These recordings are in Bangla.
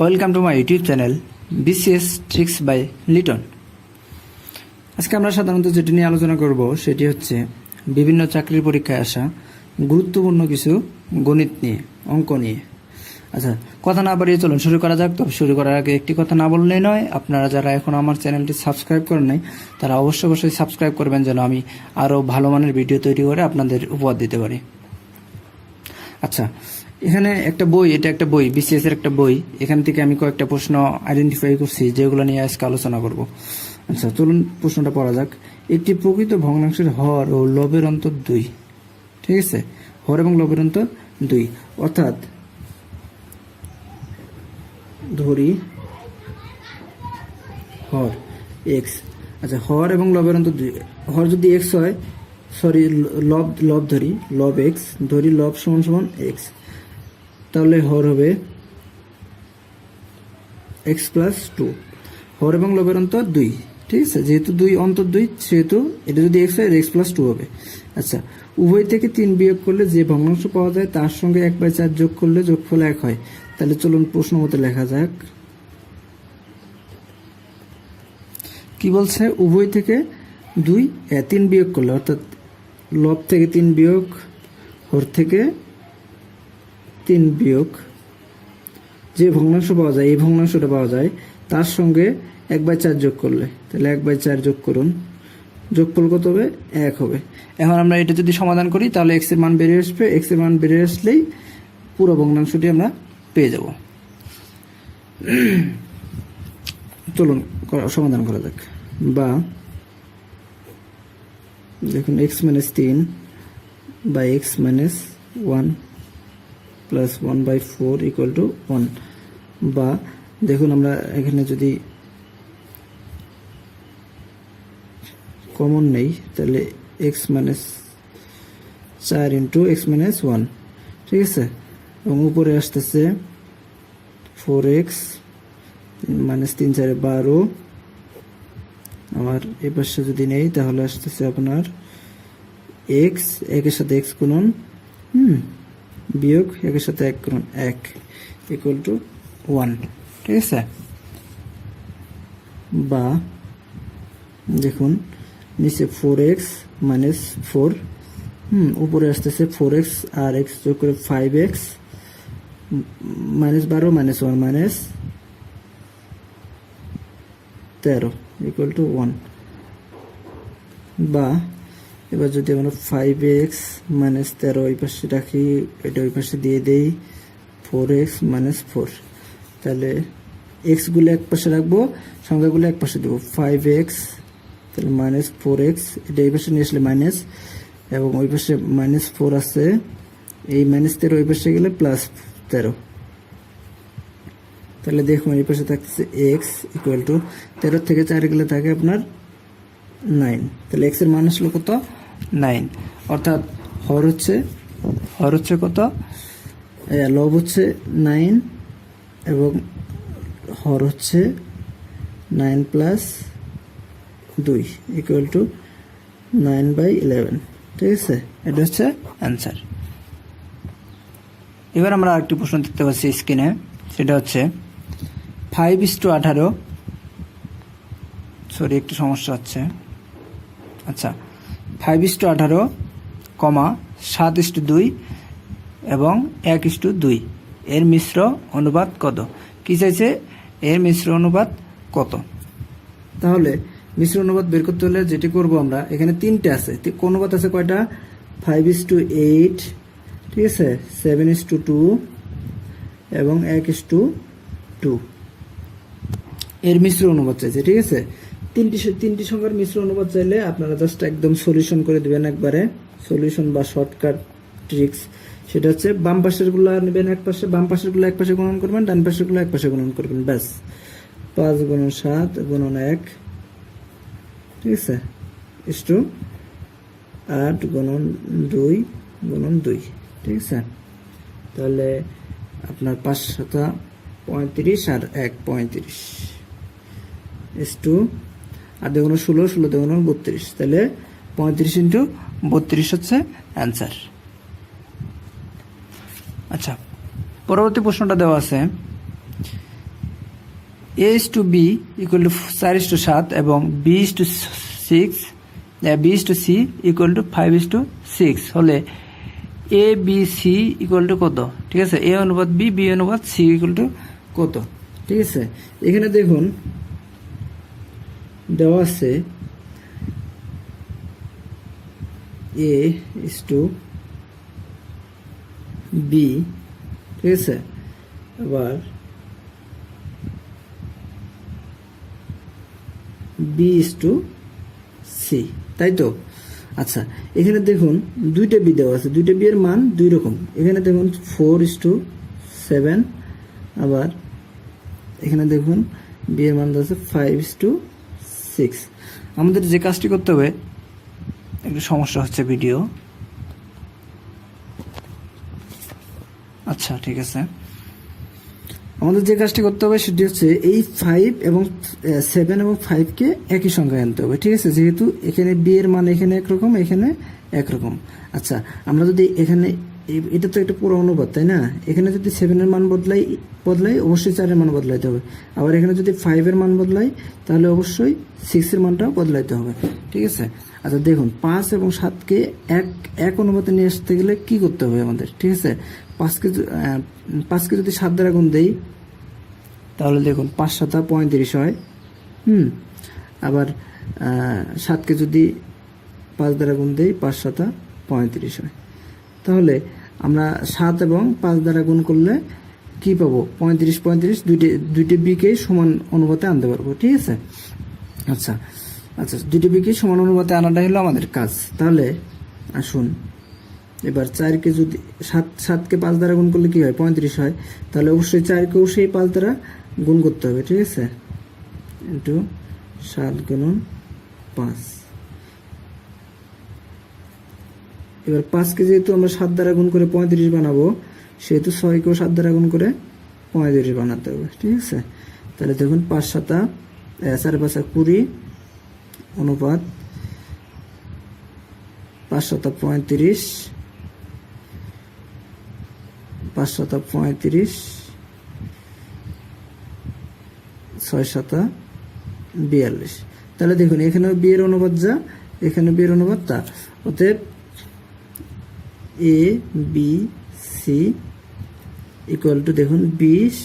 Welcome to my YouTube channel BCS Tricks by Liton. আজকে আমরা সাধারণত যেটি নিয়ে আলোচনা করব সেটি হচ্ছে বিভিন্ন চাকরির পরীক্ষায় আসা গুরুত্বপূর্ণ কিছু গণিত নিয়ে, অঙ্ক নিয়ে। আচ্ছা, কথা না বাড়িয়ে চলুন শুরু করা যাক। তবে শুরু করার আগে একটি কথা না বললেই নয়, আপনারা যারা এখন আমার চ্যানেলটি সাবস্ক্রাইব করেন নাই তারা অবশ্যই সাবস্ক্রাইব করবেন, যেন আমি আরও ভালো মানের ভিডিও তৈরি করে আপনাদের উপহার দিতে পারি। আচ্ছা, এখানে একটা বই, এটা একটা বই, BCS এর একটা বই। এখান থেকে আমি কয়েকটা প্রশ্ন আইডেন্টিফাই করছি যেগুলো নিয়ে আজকে আলোচনা করব। আচ্ছা, চলুন প্রশ্নটা পড়া যাক। একটি প্রকৃত ভগ্নাংশের হর ও লবের অন্তর 2, ঠিক আছে? হর এবং লবের অন্তর 2, অর্থাৎ ধরি হর x। আচ্ছা, হর এবং লবের অন্তর 2, হর যদি x হয়, সরি লব ধরি, লব x ধরি, লব সমান x, তাহলে হর হবে x প্লাস 2। হর এবং লবের অন্তর 2, ঠিক আছে? যেহেতু 2 অন্তর 2, সেহেতু এটা যদি x হয় x প্লাস 2 হবে। আচ্ছা, উভয় থেকে 3 বিয়োগ করলে যে ভগ্নাংশ পাওয়া যায় তার সঙ্গে 1/4 যোগ করলে যোগফল 1 হয়। তাহলে চলুন প্রশ্ন মতো লেখা যাক। কি বলছে? উভয় থেকে 3 বিয়োগ করলে, অর্থাৎ লব থেকে 3 বিয়োগ, হর থেকে 3 বিয়োগ, যে ভগ্নাংশ পাওয়া যায়, এই ভগ্নাংশটা পাওয়া যায়, তার সঙ্গে 1/4 যোগ করলে, তাহলে 1/4 যোগ করুন, যোগফল কত হবে? 1 হবে। এখন আমরা এটা যদি সমাধান করি তাহলে x এর মান বেরিয়ে আসবে। x এর মান বেরিয়ে আসলেই পুরো ভগ্নাংশটি আমরা পেয়ে যাব। চলুন সমাধান করা যাক। বা দেখুন, x - 3 by x - 1 plus 1/4 equal to 1। বা দেখুন, আমরা এখানে যদি কমন নেই তাহলে x - 4 ইন্টু x - 1, ঠিক আছে? এবং উপরে আসতেছে 4x -3 4 12। আমার এই পাশে যদি নেই তাহলে আসতেছে আপনার x, একের সাথে x গুণন বিয়োগ একের সাথে 1 গুণন 1 ইকুয়াল টু 1, ঠিক আছে? বা দেখুন, নিচে 4x - 4, উপরে আসতেছে 4x আর x যোগ করে 5x -12 -1 -13 ইকুয়াল টু 1। বা এবার যদি আমরা 5x - 13 ওই পাশে রাখি, এটা ওই পাশে দিয়ে দেই 4x - 4, তাহলে x গুলো এক পাশে রাখবো, সংখ্যাগুলো এক পাশে দেবো। 5x তাহলে -4x, এটা এই পাশে নিয়ে আসলে মাইনাস, এবং ওই পাশে -4 আছে, এই -13 ওই পাশে গেলে +13। তাহলে দেখুন এই পাশে থাকতেছে x ইকুয়াল টু 13 থেকে 4 গেলে থাকে আপনার 9। তাহলে x এর মান আসলো কত? 9। অর্থাৎ হর হচ্ছে কত? লব হচ্ছে 9 এবং হর হচ্ছে 9 প্লাস 2 ইকুয়াল টু 9/11, ঠিক আছে? এটা হচ্ছে অ্যান্সার। এবার আমরা আরেকটি প্রশ্ন দেখতে পাচ্ছি স্ক্রিনে, সেটা হচ্ছে 5:18, সরি একটু সমস্যা হচ্ছে। আচ্ছা, 5:18, 7:2 এবং 1:2 এর মিশ্র অনুপাত কত? কি চাইছে? এর মিশ্র অনুপাত কত? তাহলে মিশ্র অনুপাত বের করতে হলে যেটি করব আমরা, এখানে 3টে আছে, অনুপাত আছে কয়টা? 5:8, ঠিক আছে, 7:2 এবং 1:2 এর মিশ্র অনুপাত চাইছে, ঠিক আছে? তিনটি সংখ্যার মিশ্র অনুপাত চাইলে আপনারা জাস্ট একদম সলিউশন করে দিবেন একবারে। সলিউশন বা শর্টকাট ট্রিক্স সেটা হচ্ছে, বাম পাশের গুলো নেবেন এক পাশে, বাম পাশের গুলো এক পাশে গুণন করবেন, ডান পাশের গুলো এক পাশে গুণন করবেন, ব্যাস। 5 × 7 × 1, ঠিক আছে, ইস্টু 8 × 2 × 2, ঠিক আছে? তাহলে আপনার 5 7 35 আর 1 35 ইস্টু 8 × 16 16 × 32, তাহলে 35 × 32 হচ্ছে অ্যান্সার। আচ্ছা, পরবর্তী প্রশ্নটা দেওয়া আছে a is to b equal to 4:7 এবং b is to 6 b is to c equal to 5:6 হলে a b c equal to কত? ঠিক আছে, a অনুপাত b, b অনুপাত c equal to কত? ঠিক আছে, এখানে দেখুন দেওয়া আছে a is to b, ঠিক আছে, আবার b is to c, তাই তো? আচ্ছা, এখানে দেখুন দুইটা বি দেওয়া আছে, দুইটা বি এর মান দুই রকম। এখানে দেখুন 4:7, আবার এখানে দেখুন বি এর মান দেওয়া আছে 5:6। আমাদের যে কাজটি করতে হবে, একটু সমস্যা হচ্ছে ভিডিও, আচ্ছা ঠিক আছে, আমাদের যে কাজটি করতে হবে সেটি হচ্ছে এই 5 এবং 7 এবং 5 কে একই সংখ্যায় আনতে হবে। ঠিক আছে, যেহেতু এখানে বি এর মান এখানে একরকম, এখানে একরকম। আচ্ছা, আমরা যদি এখানে, এটা তো একটা পুরো অনুপাত, তাই না? এখানে যদি 7 এর মান বদলাই অবশ্যই 4 এর মান বদলাইতে হবে। আবার এখানে যদি 5 এর মান বদলাই তাহলে অবশ্যই 6 এর মানটাও বদলাইতে হবে। ঠিক আছে, আচ্ছা দেখুন 5 এবং 7 কে এক অনুপাতে নিয়ে আসতে গেলে কি করতে হবে আমাদের? ঠিক আছে, 5 কে যদি 7 দ্বারা গুণ দেই তাহলে দেখুন 5 × 7 = 35 হয়। আবার 7 কে যদি 5 দ্বারা গুণ দেই 5 × 7 = 35 হয়। তাহলে আমরা 7 এবং 5 দ্বারা গুণ করলে কি পাবো? 35 দুইটি বিকে সমান অনুপাতে আনতে পারবো। ঠিক আছে, আচ্ছা দুইটি বিকে সমান অনুপাতে আনাটাই হলো আমাদের কাজ। তাহলে আসুন এবার 4 কে যদি 7 কে 5 দ্বারা গুণ করলে কি হয়? 35 হয়। তাহলে অবশ্যই 4 কেও সেই 5 দ্বারা গুণ করতে হবে। ঠিক আছে, ইন্টু 7 × 5। এবার 5 কে যেহেতু আমরা 7 দ্বারা গুণ করে 35 বানাবো, সেহেতু 6 কেও 7 দ্বারা গুণ করে 35 বানাতে হবে। ঠিক আছে, তাহলে দেখুন 5 × 7 4 × 5 = 20 অনুপাত 5 × 7 = 35, 5 × 7 = 35, 6 × 7 = 42। তাহলে দেখুন এখানেও বি এর অনুপাত যা, এখানে বি এর অনুপাত তা। অতএব A B C equal to দেখুন 20,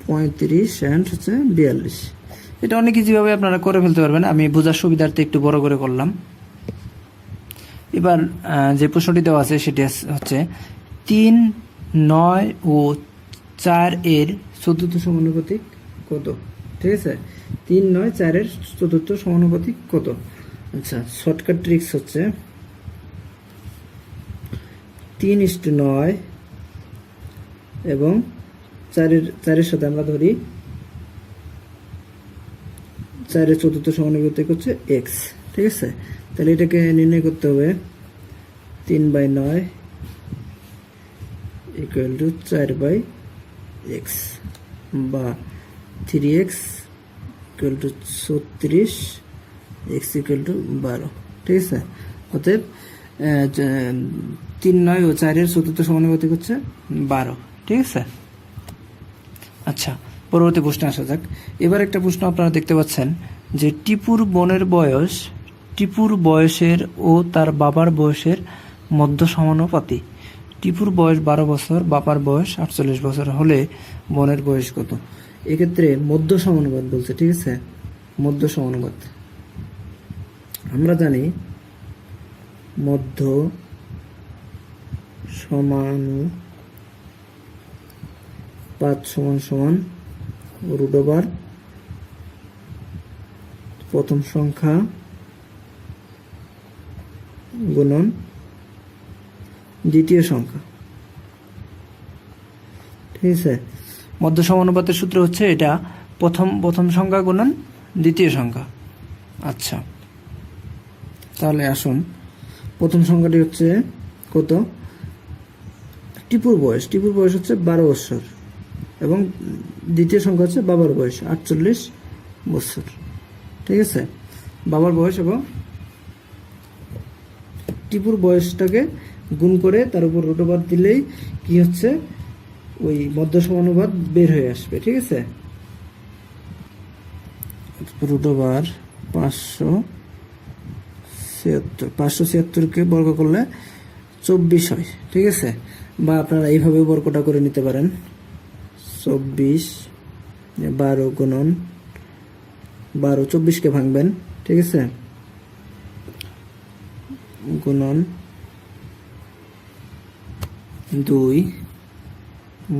35 and 42। এটা অনেক ইজিভাবে আপনারা করে ফেলতে পারবেন। আমি বোঝার সুবিধার্থে একটু বড় করে করলাম। এবার যে প্রশ্নটি দেওয়া আছে সেটি হচ্ছে 3, 9 ও 4 এর চতুর্থ সমানুপাতিক কত? ঠিক আছে, 3, 9, 4 এর চতুর্থ সমানুপাতিক কত? আচ্ছা, শর্টকাট ট্রিক্স হচ্ছে 3:9 এবং 4 এর সাথে আমরা ধরি 4 এর চতুর্থ সমানুপাতিক হচ্ছে x। ঠিক আছে, তাহলে এটাকে নির্ণয় করতে হবে 3/9 equal to 4/x বা 3x equal to 36, x equal to 12। ঠিক আছে, অতএব 3, 9 ও 4 এর চতুর্থ সমানুপাতিক হচ্ছে 12। ঠিক আছে, আচ্ছা পরবর্তী প্রশ্নে আসা যাক। এবার একটা প্রশ্ন আপনারা দেখতে পাচ্ছেন যে টিপুর বোনের বয়স টিপুর বয়সের ও তার বাবার বয়সের মধ্য সমানুপাতি। টিপুর বয়স 12 বছর, বাবার বয়স 48 বছর হলে বোনের বয়স কত? এক্ষেত্রে মধ্য সমানুপাত বলছে। ঠিক আছে, মধ্য সমানুপাত আমরা জানি মধ্য সমানুপাত সমান √ প্রথম সংখ্যা গুণন দ্বিতীয় সংখ্যা। ঠিক আছে, মধ্য সমানুপাতের সূত্র হচ্ছে এটা, প্রথম সংখ্যা গুণন দ্বিতীয় সংখ্যা। আচ্ছা, তাহলে আসুন প্রথম সংখ্যাটি হচ্ছে কত? টিপুর বয়স হচ্ছে 12 বছর এবং দ্বিতীয় সংখ্যা হচ্ছে বাবার বয়স 48 বছর। ঠিক আছে, বাবার বয়স এবং টিপুর বয়সটাকে গুণ করে তার উপর √ দিলেই কি হচ্ছে? ওই মধ্য সমানুপাত বের হয়ে আসবে, ঠিক আছে। √576 576কে বর্গ করলে 24 হয়, ঠিক আছে। বা আপনারা এইভাবে বর্গটা করে নিতে পারেন, 24 12 গুণন 12 24কে ভাঙবেন, ঠিক আছে, গুণন 2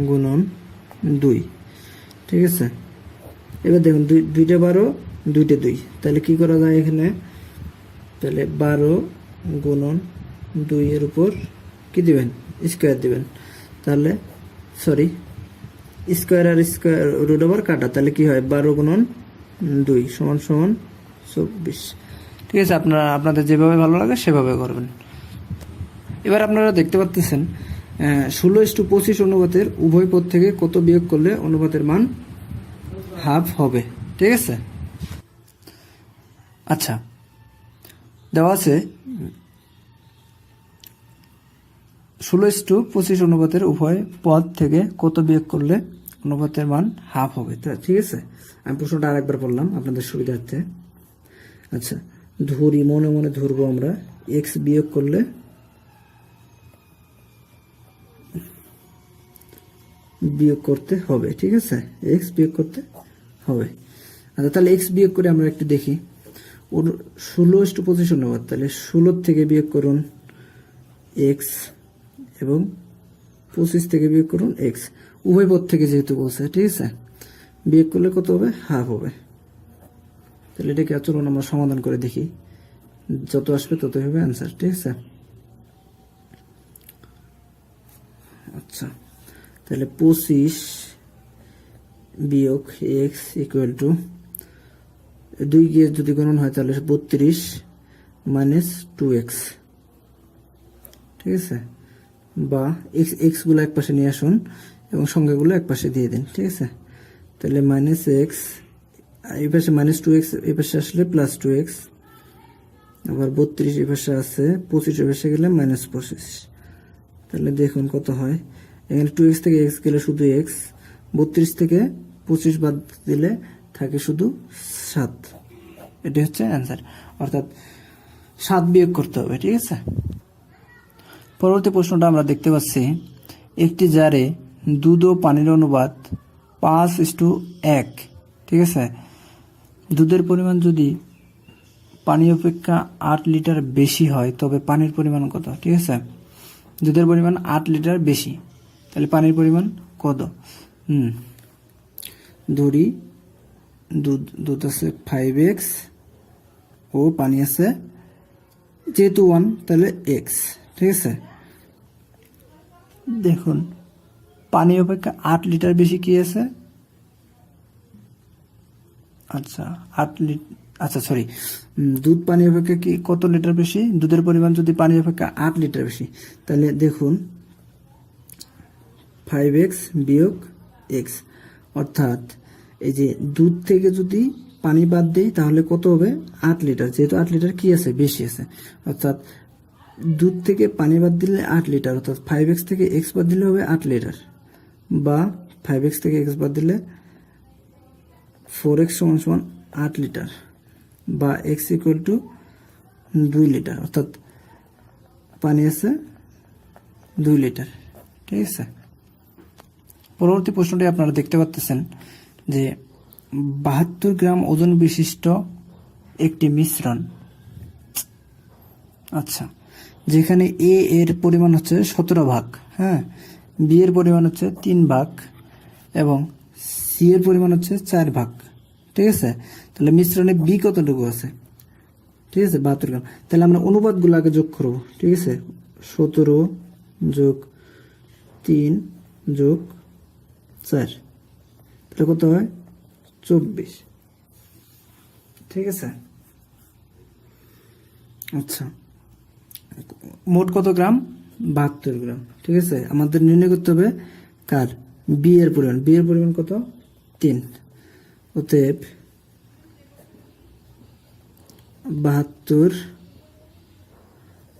গুণন 2, ঠিক আছে। এবার দেখুন 2টা 12 2টা 2, তাহলে কি করা যায় এখানে, তাহলে 12 গুণন 2 এর উপর কি দিবেন, স্কয়ার দিবেন, তাহলে সরি স্কয়ার আর স্কয়ার √ওভার কাটা, তাহলে কি হয় 12 গুণন 2 সমান সমান 24, ঠিক আছে। আপনাদের যেভাবে ভালো লাগে সেভাবে করবেন। এবার আপনারা দেখতে পাচ্ছেন 16:25 অনুপাতের উভয় পদ থেকে কত বিয়োগ করলে অনুপাতের মান হাফ হবে, ঠিক আছে। আচ্ছা, দেওয়া আছে 16:25 অনুপাতের উভয় পদ থেকে কত বিয়োগ করলে অনুপাতের মান হাফ হবে, ঠিক আছে। আমি প্রশ্নটা আরেকবার বললাম আপনাদের সুবিধার্থে। আচ্ছা, ধরি, মনে মনে ধরবো আমরা এক্স বিয়োগ করলে বিয়োগ করতে হবে, ঠিক আছে, এক্স বিয়োগ করতে হবে। আচ্ছা, তাহলে এক্স বিয়োগ করে আমরা একটু দেখি। 16:25 অনুপাত, তাহলে 16 থেকে বিয়োগ করুন এক্স এবং 25 থেকে বিয়োগ করুন এক্স, উভয় পদ থেকে যেহেতু বলছে, ঠিক আছে। বিয়োগ করলে কত হবে, হাফ হবে। তাহলে এটাকে চলুন আমরা সমাধান করে দেখি, যত আসবে ততই হবে অ্যান্সার, ঠিক আছে। আচ্ছা, তাহলে 25 বিয়োগ এক্স ইকুয়াল টু 2 গিয়ে যদি গণন হয় তাহলে 32 মাইনাস 2x, ঠিক আছে। বা এক্স গুলো এক পাশে নিয়ে আসুন এবং সংখ্যাগুলো এক পাশে দিয়ে দিন, ঠিক আছে। তাহলে মাইনাস এক্স এই পাশে মাইনাস 2x, এই পাশে আসলে প্লাস 2x, আবার 32 এই পাশে আছে, 25 এই পাশে গেলে মাইনাস 25। তাহলে দেখুন কত হয়, এখানে 2x থেকে x গেলে শুধু x, 32 থেকে 25 বাদ দিলে থাকে শুধু 7। এটি হচ্ছে অ্যান্সার, অর্থাৎ 7 বিয়োগ করতে হবে, ঠিক আছে। পরবর্তী প্রশ্নটা আমরা দেখতে পাচ্ছি, একটি জারে দুধ ও পানির অনুপাত 5:1, ঠিক আছে। দুধের পরিমাণ যদি পানি অপেক্ষা 8 লিটার বেশি হয় তবে পানির পরিমাণ কত, ঠিক আছে। দুধের পরিমাণ 8 লিটার বেশি, তাহলে পানির পরিমাণ কত। ধরি দুধ আছে 5x ও পানি আছে যেহেতু 1, তাহলে x, ঠিক আছে। দেখুন পানি অপেক্ষা 8 লিটার বেশি কি আছে, আচ্ছা 8 লিটার, আচ্ছা সরি, দুধ পানি অপেক্ষা কি কত লিটার বেশি, দুধের পরিমাণ যদি পানি অপেক্ষা 8 লিটার বেশি, তাহলে দেখুন 5x বিয়োগ x, অর্থাৎ এই যে দুধ থেকে যদি পানি বাদ দেই তাহলে কত হবে, 8 লিটার, যেহেতু 8 লিটার কি আছে, বেশি আছে, অর্থাৎ দুধ থেকে পানি বাদ দিলে 8 লিটার, অর্থাৎ 5x থেকে x বাদ দিলে হবে 8 লিটার, বা 5x থেকে x বাদ দিলে 4x সমান 8 লিটার, বা x ইকুয়াল টু 2 লিটার, অর্থাৎ পানি আছে 2 লিটার, ঠিক আছে। পরবর্তী প্রশ্নটি আপনারা দেখতে পাচ্ছেন যে 72 গ্রাম ওজন বিশিষ্ট একটি মিশ্রণ, আচ্ছা, যেখানে এ এর পরিমাণ হচ্ছে 17 ভাগ, হ্যাঁ, বি এর পরিমাণ হচ্ছে 3 ভাগ এবং সি এর পরিমাণ হচ্ছে 4 ভাগ, ঠিক আছে। তাহলে মিশ্রণে বি কতটুকু আছে, ঠিক আছে, 72 গ্রাম। তাহলে আমরা অনুপাতগুলো আগে যোগ করব, ঠিক আছে। 17 যোগ 3 যোগ 4, তাহলে কত হয় 24, ঠিক আছে। আচ্ছা, মোট কত গ্রাম, 72 গ্রাম, ঠিক আছে। আমাদের নির্ণয় করতে হবে কার, বি এর পরিমাণ, বি এর পরিমাণ কত 3, অতএব 72,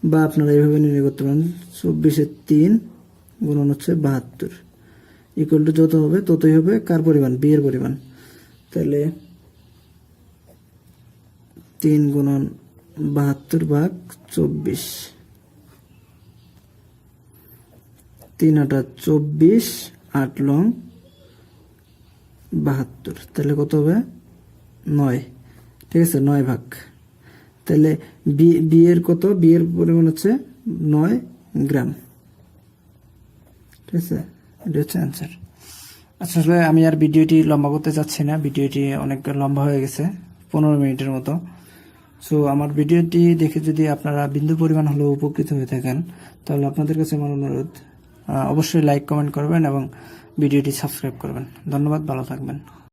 বা আপনারা এইভাবে নির্ণয় করতে পারেন 24-এর 3 গুণন হচ্ছে 72 ইকুয়াল টু যত হবে ততই হবে কার পরিমাণ, বি এর পরিমাণ। তাহলে 3 গুণন 72 ভাগ 24, 3 8 24, 8 লং 72, তাহলে কত হবে 9, ঠিক আছে, 9 ভাগ। তাহলে বি এর কত, বি এর পরিমাণ হচ্ছে 9 গ্রাম, ঠিক আছে, এটা হচ্ছে অ্যান্সার। আসলে আমি আর ভিডিওটি লম্বা করতে চাচ্ছি না, ভিডিওটি অনেক লম্বা হয়ে গেছে, 15 মিনিটের মতো। সো আমার ভিডিওটি দেখে যদি আপনারা বিন্দু পরিমাণ হলেও উপকৃত হয়ে থাকেন, তাহলে আপনাদের কাছে আমার অনুরোধ, অবশ্যই লাইক কমেন্ট করবেন এবং ভিডিওটি সাবস্ক্রাইব করবেন। ধন্যবাদ, ভালো থাকবেন।